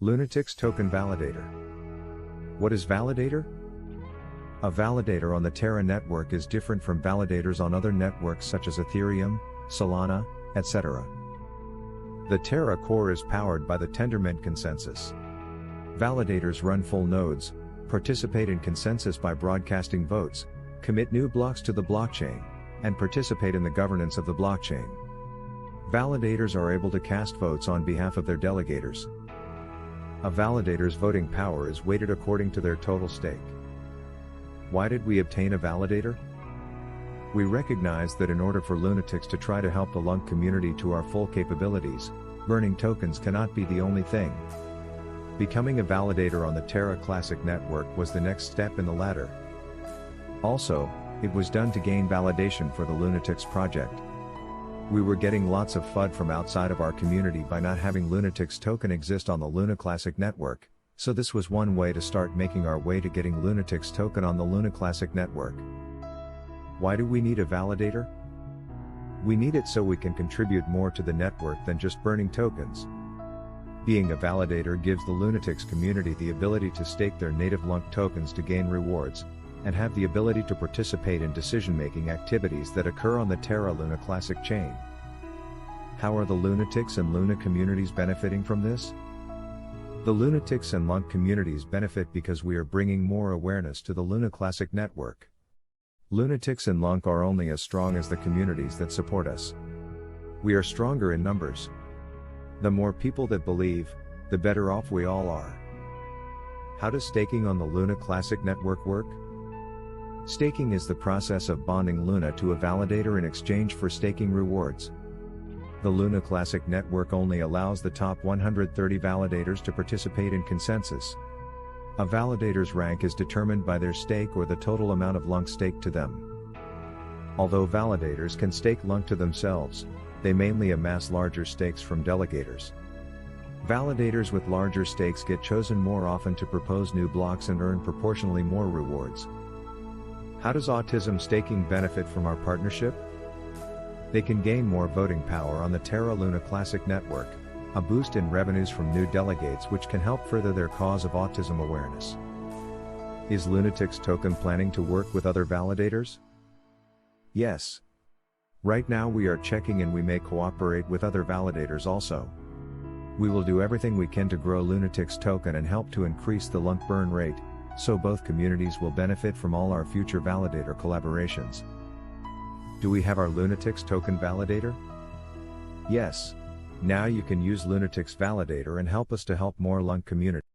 Lunatics Token Validator. What is Validator? A validator on the Terra network is different from validators on other networks such as Ethereum, Solana, etc. The Terra core is powered by the Tendermint consensus. Validators run full nodes, participate in consensus by broadcasting votes, commit new blocks to the blockchain, and participate in the governance of the blockchain. Validators are able to cast votes on behalf of their delegators. A validator's voting power is weighted according to their total stake. Why did we obtain a validator? We recognize that in order for Lunatics to try to help the LUNC community to our full capabilities, burning tokens cannot be the only thing. Becoming a validator on the Terra Classic network was the next step in the ladder. Also, it was done to gain validation for the Lunatics project. We were getting lots of FUD from outside of our community by not having Lunatics token exist on the Luna Classic network, so this was one way to start making our way to getting Lunatics token on the Luna Classic network. Why do we need a validator? We need it so we can contribute more to the network than just burning tokens. Being a validator gives the Lunatics community the ability to stake their native LUNC tokens to gain rewards, and have the ability to participate in decision-making activities that occur on the Terra Luna Classic chain. How are the Lunatics and Luna communities benefiting from this? The Lunatics and LUNC communities benefit because we are bringing more awareness to the Luna Classic network. Lunatics and LUNC are only as strong as the communities that support us. We are stronger in numbers. The more people that believe, the better off we all are. How does staking on the Luna Classic network work? Staking is the process of bonding Luna to a validator in exchange for staking rewards. The Luna Classic network only allows the top 130 validators to participate in consensus. A validator's rank is determined by their stake or the total amount of LUNC staked to them. Although validators can stake LUNC to themselves, they mainly amass larger stakes from delegators. Validators with larger stakes get chosen more often to propose new blocks and earn proportionally more rewards. How does Autism Staking benefit from our partnership? They can gain more voting power on the Terra Luna Classic network, a boost in revenues from new delegates which can help further their cause of autism awareness. Is Lunatics token planning to work with other validators? Yes. Right now we are checking and we may cooperate with other validators also. We will do everything we can to grow Lunatics token and help to increase the LUNC burn rate, so both communities will benefit from all our future validator collaborations. Do we have our Lunatics token validator? Yes. Now you can use Lunatics validator and help us to help more LUNC community.